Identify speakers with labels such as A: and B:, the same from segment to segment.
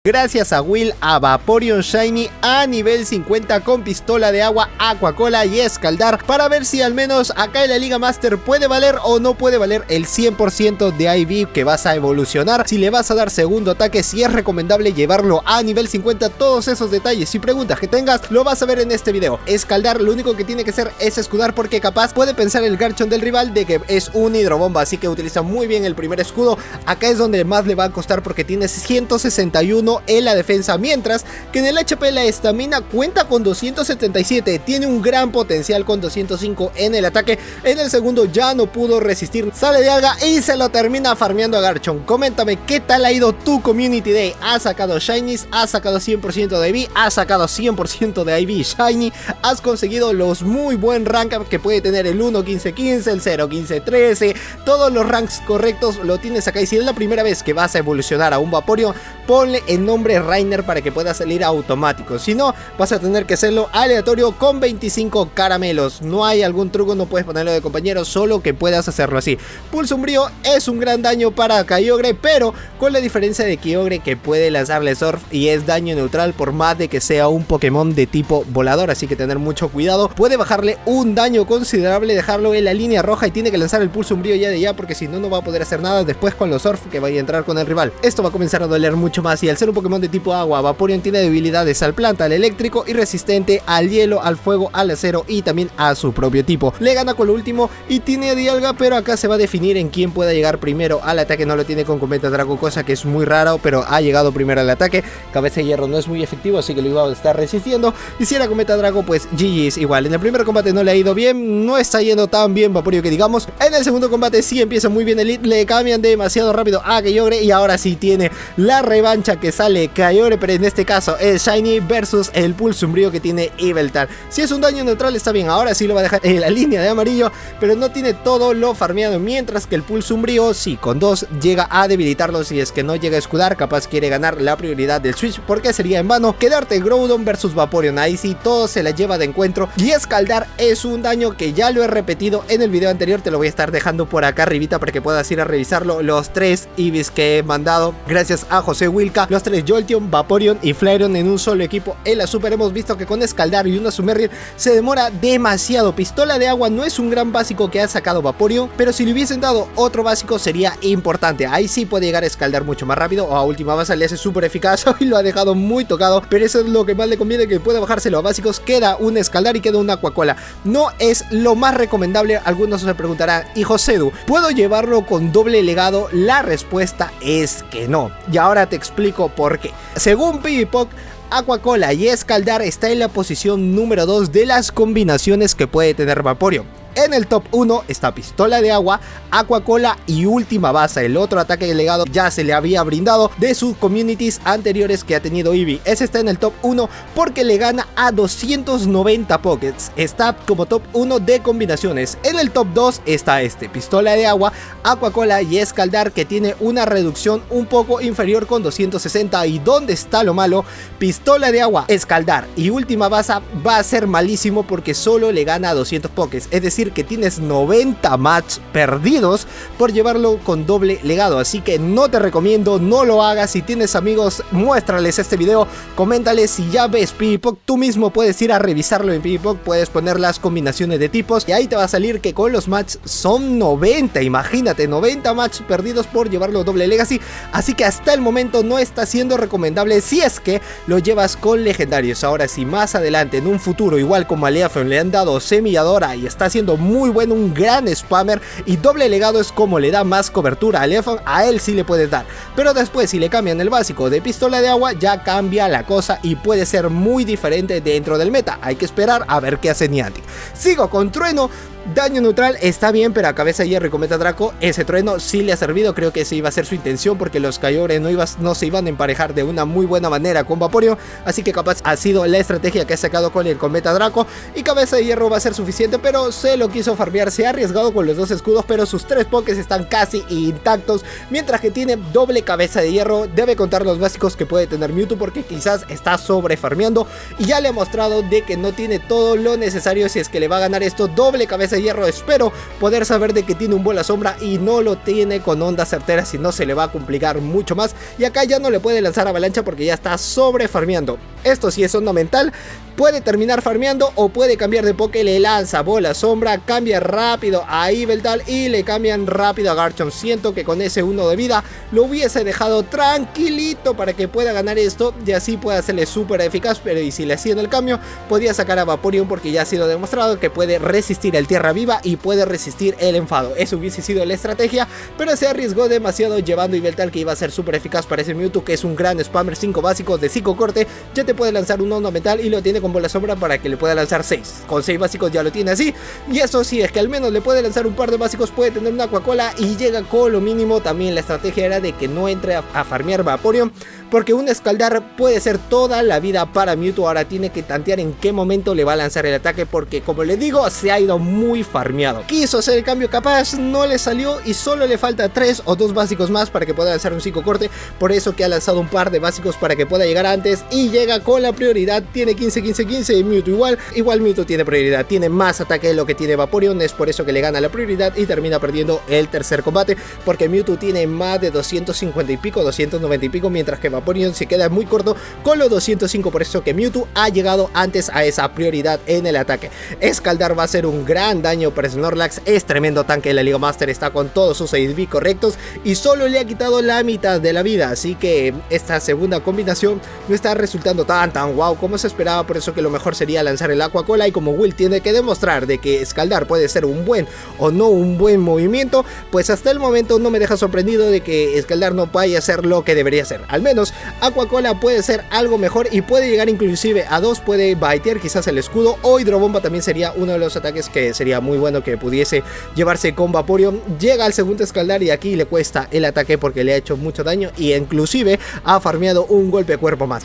A: Gracias a Will, a Vaporeon Shiny a nivel 50 con pistola de agua, Aqua Cola y Escaldar, para ver si al menos acá en la Liga Master puede valer o no puede valer el 100% de IV que vas a evolucionar, si le vas a dar segundo ataque, si es recomendable llevarlo a nivel 50, todos esos detalles y preguntas que tengas lo vas a ver en este video. Escaldar lo único que tiene que hacer es escudar, porque capaz puede pensar el Garchomp del rival de que es un hidrobomba, así que utiliza muy bien el primer escudo. Acá es donde más le va a costar porque tiene 161 en la defensa, mientras que en el HP la estamina cuenta con 277, tiene un gran potencial con 205 en el ataque. En el segundo ya no pudo resistir, sale de alga y se lo termina farmeando a Garchomp. Coméntame qué tal ha ido tu Community Day. ¿Has sacado Shinies? ¿Has sacado 100% de IV? ¿Has sacado 100% de IV Shiny? ¿Has conseguido los muy buen rank que puede tener el 1-15-15, el 0-15-13? Todos los ranks correctos lo tienes acá, y si es la primera vez que vas a evolucionar a un Vaporeon, ponle el nombre Rainer para que pueda salir automático, si no vas a tener que hacerlo aleatorio con 25 caramelos. No hay algún truco, no puedes ponerlo de compañero, solo que puedas hacerlo así. Pulso Umbrío es un gran daño para Kyogre, pero con la diferencia de Kyogre que puede lanzarle Surf y es daño neutral por más de que sea un Pokémon de tipo volador, así que tener mucho cuidado. Puede bajarle un daño considerable, dejarlo en la línea roja y tiene que lanzar el Pulso Umbrío ya de ya, porque si no, no va a poder hacer nada después con los Surf que vaya a entrar con el rival. Esto va a comenzar a doler mucho más, y al ser un Pokémon de tipo agua, Vaporeon tiene debilidades al planta, al eléctrico y resistente al hielo, al fuego, al acero y también a su propio tipo. Le gana con lo último y tiene Dialga, pero acá se va a definir en quién pueda llegar primero al ataque. No lo tiene con Cometa Draco, cosa que es muy raro, pero ha llegado primero al ataque. Cabeza de Hierro no es muy efectivo, así que lo iba a estar resistiendo, y si era Cometa Draco pues GG's igual. En el primer combate no le ha ido bien, no está yendo tan bien Vaporeon que digamos. En el segundo combate sí empieza muy bien Elite, le cambian demasiado rápido a Kyogre y ahora sí tiene la revancha que sale Kyogre, pero en este caso es Shiny versus el Pulso Umbrío que tiene Yveltal. Si es un daño neutral está bien, ahora sí lo va a dejar en la línea de amarillo, pero no tiene todo lo farmeado, mientras que el Pulso Umbrío sí, con 2 llega a debilitarlo. Si es que no llega a escudar, capaz quiere ganar la prioridad del Switch, porque sería en vano quedarte Groudon versus Vaporeon, ahí sí todo se la lleva de encuentro. Y Escaldar es un daño que ya lo he repetido en el video anterior, te lo voy a estar dejando por acá arribita para que puedas ir a revisarlo. Los 3 Eevees que he mandado gracias a José Wilka, los 3 Jolteon, Vaporeon y Flareon en un solo equipo en la Super. Hemos visto que con Escaldar y una Sumerriel se demora demasiado. Pistola de agua no es un gran básico que ha sacado Vaporeon, pero si le hubiesen dado otro básico sería importante. Ahí sí puede llegar a Escaldar mucho más rápido, o a última base le hace súper eficaz y lo ha dejado muy tocado, pero eso es lo que más le conviene, que pueda bajárselo a básicos. Queda un Escaldar y queda una Aqua Cola. No es lo más recomendable. Algunos se preguntarán, ¿y Josedu, puedo llevarlo con doble legado? La respuesta es que no, y ahora te explico por qué. Según PvPoke, Aqua Cola y Escaldar está en la posición número 2 de las combinaciones que puede tener Vaporeon. En el top 1 está Pistola de Agua, Aqua Cola y Última Basa. El otro ataque de legado ya se le había brindado de sus communities anteriores que ha tenido Eevee. Ese está en el top 1 porque le gana a 290 Pockets. Está como top 1 de combinaciones. En el top 2 está este, Pistola de Agua, Aqua Cola y Escaldar, que tiene una reducción un poco inferior con 260. ¿Y dónde está lo malo? Pistola de Agua, Escaldar y Última Basa va a ser malísimo porque solo le gana a 200 Pockets. Es decir, que tienes 90 match perdidos por llevarlo con doble legado, así que no te recomiendo, no lo hagas. Si tienes amigos, muéstrales este video, coméntales. Si ya ves PvPoke, tú mismo puedes ir a revisarlo en PvPoke, puedes poner las combinaciones de tipos y ahí te va a salir que con los match son 90, imagínate, 90 match perdidos por llevarlo doble legacy, así que hasta el momento no está siendo recomendable si es que lo llevas con legendarios. Ahora, si más adelante en un futuro, igual como a Leafeon le han dado Semilladora y está haciendo muy bueno, un gran spammer, y doble legado es como le da más cobertura a Leafeon, a él sí le puedes dar, pero después si le cambian el básico de Pistola de Agua ya cambia la cosa y puede ser muy diferente dentro del meta. Hay que esperar a ver qué hace Niantic. Sigo con Trueno. Daño neutral está bien, pero a Cabeza de Hierro y Cometa Draco ese trueno sí le ha servido. Creo que ese iba a ser su intención, porque los Kyogre no se iban a emparejar de una muy buena manera con Vaporeon, así que capaz ha sido la estrategia que ha sacado con el Cometa Draco, y Cabeza de Hierro va a ser suficiente, pero se lo quiso farmear. Se ha arriesgado con los 2 escudos, pero sus 3 pokés están casi intactos, mientras que tiene doble Cabeza de Hierro. Debe contar los básicos que puede tener Mewtwo, porque quizás está sobre farmeando, y ya le ha mostrado de que no tiene todo lo necesario si es que le va a ganar esto. Doble Cabeza cabeza de hierro. Espero poder saber de que tiene un bola sombra y no lo tiene con ondas certeras, si no se le va a complicar mucho más. Y acá ya no le puede lanzar avalancha porque ya está sobre farmeando. Esto sí es onda mental. Puede terminar farmeando o puede cambiar de poke, le lanza bola sombra, cambia rápido a Yveltal y le cambian rápido a Garchomp. Siento que con ese 1 de vida lo hubiese dejado tranquilito para que pueda ganar esto y así puede hacerle súper eficaz. Pero y si le hacían el cambio, podía sacar a Vaporeon porque ya ha sido demostrado que puede resistir el tierra viva y puede resistir el enfado. Eso hubiese sido la estrategia, pero se arriesgó demasiado llevando Yveltal, que iba a ser súper eficaz para ese Mewtwo, que es un gran spammer. 5 básicos de psicocorte, ya te puede lanzar un onda mental y lo tiene con bola sombra para que le pueda lanzar 6. Con 6 básicos ya lo tiene así. Y eso sí, es que al menos le puede lanzar un par de básicos, puede tener una Aquacola y llega con lo mínimo. También la estrategia era de que no entre a farmear Vaporeon, porque un escaldar puede ser toda la vida para Mewtwo. Ahora tiene que tantear en qué momento le va a lanzar el ataque, porque como le digo, se ha ido muy farmeado. Quiso hacer el cambio capaz, no le salió y solo le falta 3 o 2 básicos más para que pueda lanzar un psicocorte. Por eso que ha lanzado un par de básicos para que pueda llegar antes y llega con la prioridad. Tiene 15, 15, 15 y Mewtwo igual Mewtwo tiene prioridad, tiene más ataque de lo que tiene Vaporeon. Es por eso que le gana la prioridad y termina perdiendo el tercer combate, porque Mewtwo tiene más de 250 y pico, 290 y pico, mientras que Vaporeon se queda muy corto con los 205. Por eso que Mewtwo ha llegado antes a esa prioridad en el ataque. Escaldar va a ser un gran daño para Snorlax, es tremendo tanque de la Liga Master, está con todos sus IV correctos y solo le ha quitado la mitad de la vida. Así que esta segunda combinación no está resultando tan wow como se esperaba. Por eso que lo mejor sería lanzar el Aquacola, y como Will tiene que demostrar de que Escaldar puede ser un buen o no un buen movimiento, pues hasta el momento no me deja sorprendido de que Escaldar no vaya a ser lo que debería ser. Al menos Aquacola puede ser algo mejor y puede llegar inclusive a 2, puede baitear quizás el escudo, o Hidrobomba también sería uno de los ataques que sería muy bueno que pudiese llevarse con Vaporeon. Llega al segundo Escaldar y aquí le cuesta el ataque porque le ha hecho mucho daño y inclusive ha farmeado un golpe cuerpo más.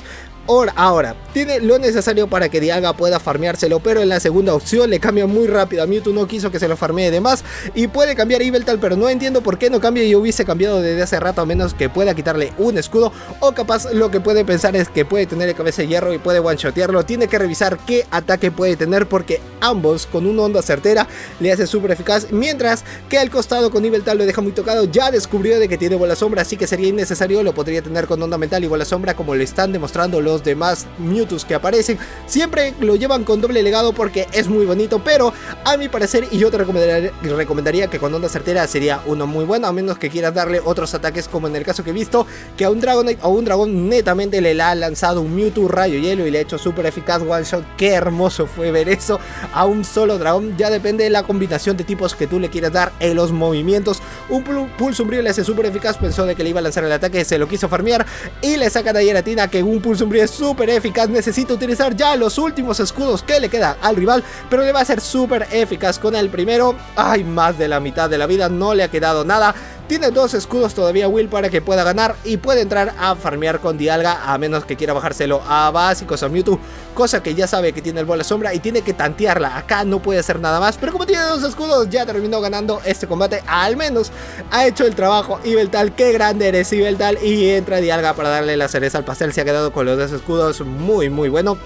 A: Ahora, tiene lo necesario para que Dialga pueda farmeárselo, pero en la segunda opción le cambia muy rápido a Mewtwo, no quiso que se lo farmee de más y puede cambiar a Yveltal, pero no entiendo por qué no cambia. Yo hubiese cambiado desde hace rato, a menos que pueda quitarle un escudo, o capaz lo que puede pensar es que puede tener el cabeza de hierro y puede one-shotearlo. Tiene que revisar qué ataque puede tener, porque ambos con una onda certera le hace súper eficaz, mientras que al costado con Yveltal lo deja muy tocado. Ya descubrió de que tiene bola sombra, así que sería innecesario, lo podría tener con onda mental y bola sombra, como le están demostrando los demás Mewtwo's que aparecen. Siempre lo llevan con doble legado porque es muy bonito, pero a mi parecer, y yo te recomendaría que con onda certera sería uno muy bueno, a menos que quieras darle otros ataques, como en el caso que he visto, que a un Dragonite o un dragón netamente le ha lanzado un Mewtwo rayo hielo y le ha hecho súper eficaz one shot. Qué hermoso fue ver eso a un solo dragón. Ya depende de la combinación de tipos que tú le quieras dar en los movimientos. Un pulso umbrío le hace súper eficaz, pensó de que le iba a lanzar el ataque, se lo quiso farmear y le sacan a Giratina, que un pulso umbrío es súper eficaz. Necesita utilizar ya los últimos escudos que le queda al rival, pero le va a ser súper eficaz con el primero. Ay, más de la mitad de la vida, no le ha quedado nada. Tiene 2 escudos todavía Will para que pueda ganar y puede entrar a farmear con Dialga, a menos que quiera bajárselo a básicos a Mewtwo, cosa que ya sabe que tiene el bola sombra y tiene que tantearla. Acá no puede hacer nada más, pero como tiene 2 escudos ya terminó ganando este combate. Al menos ha hecho el trabajo Yveltal. Qué grande eres, Yveltal. Y entra Dialga para darle la cereza al pastel. Se ha quedado con los 2 escudos, muy bueno.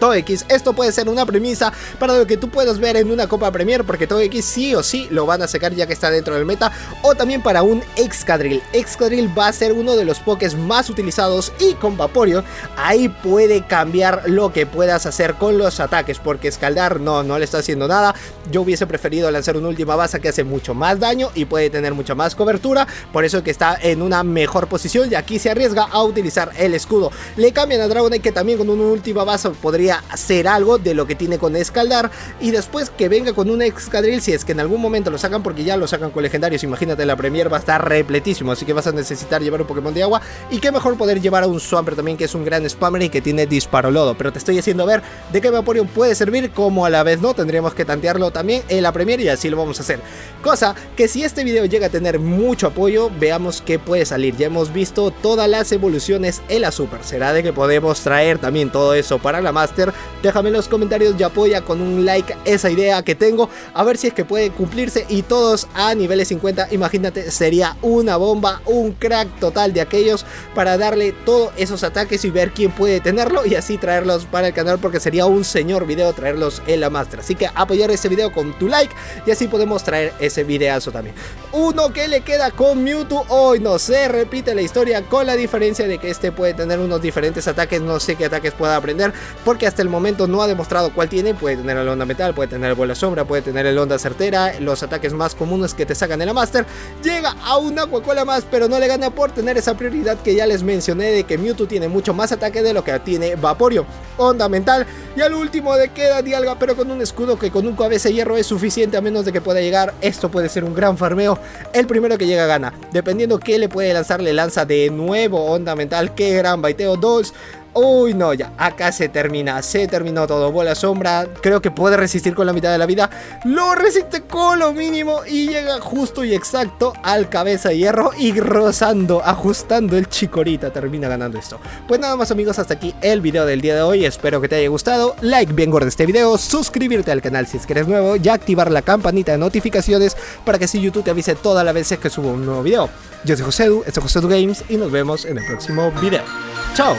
A: TOGEKIS, esto puede ser una premisa para lo que tú puedas ver en una Copa Premier, porque TOGEKIS sí o sí lo van a sacar ya que está dentro del meta, o también para un Excadrill. Excadrill va a ser uno de los pokés más utilizados, y con Vaporeon ahí puede cambiar lo que puedas hacer con los ataques, porque Escaldar no le está haciendo nada. Yo hubiese preferido lanzar una última base que hace mucho más daño y puede tener mucha más cobertura, por eso que está en una mejor posición, y aquí se arriesga a utilizar el escudo. Le cambian a Dragonite, que también con una última base podría hacer algo de lo que tiene con Escaldar, y después que venga con un Excadrill, si es que en algún momento lo sacan, porque ya lo sacan con legendarios. Imagínate, la Premier va a estar repletísimo, así que vas a necesitar llevar un Pokémon de agua, y qué mejor poder llevar a un Swampert también, que es un gran spammer y que tiene Disparo Lodo. Pero te estoy haciendo ver de qué Vaporeon puede servir, como a la vez no, tendríamos que tantearlo también en la Premier, y así lo vamos a hacer. Cosa que si este video llega a tener mucho apoyo, veamos qué puede salir. Ya hemos visto todas las evoluciones en la Super, será de que podemos traer también todo eso para la Master. Master. Déjame en los comentarios y apoya con un like esa idea que tengo, a ver si es que puede cumplirse y todos a niveles 50. Imagínate, sería una bomba, un crack total de aquellos para darle todos esos ataques y ver quién puede tenerlo y así traerlos para el canal, porque sería un señor video traerlos en la Master. Así que apoyar este video con tu like y así podemos traer ese videazo también. Uno que le queda con Mewtwo, hoy no se repite la historia, con la diferencia de que este puede tener unos diferentes ataques. No sé qué ataques pueda aprender porque hasta el momento no ha demostrado cuál tiene. Puede tener el onda metal, puede tener el bola sombra, puede tener el onda certera, los ataques más comunes que te sacan en la Master. Llega a una Aquacola más, pero no le gana por tener esa prioridad que ya les mencioné de que Mewtwo tiene mucho más ataque de lo que tiene Vaporeon. Onda mental y al último de queda Dialga, pero con un escudo que con un cabeza de hierro es suficiente, a menos de que pueda llegar. Esto puede ser un gran farmeo. El primero que llega gana, dependiendo que le puede lanzar, le lanza de nuevo onda mental. Qué gran baiteo. 2. Uy, no, ya, acá se terminó todo. Bola sombra, creo que puede resistir con la mitad de la vida. Lo resiste con lo mínimo y llega justo y exacto al cabeza de hierro y rozando, ajustando el chikorita. Termina ganando esto. Pues nada más, amigos, hasta aquí el video del día de hoy. Espero que te haya gustado. Like bien gordo este video, suscribirte al canal si es que eres nuevo y activar la campanita de notificaciones para que así YouTube te avise todas las veces que subo un nuevo video. Yo soy Josedu, esto es Josedu Games y nos vemos en el próximo video. ¡Chao!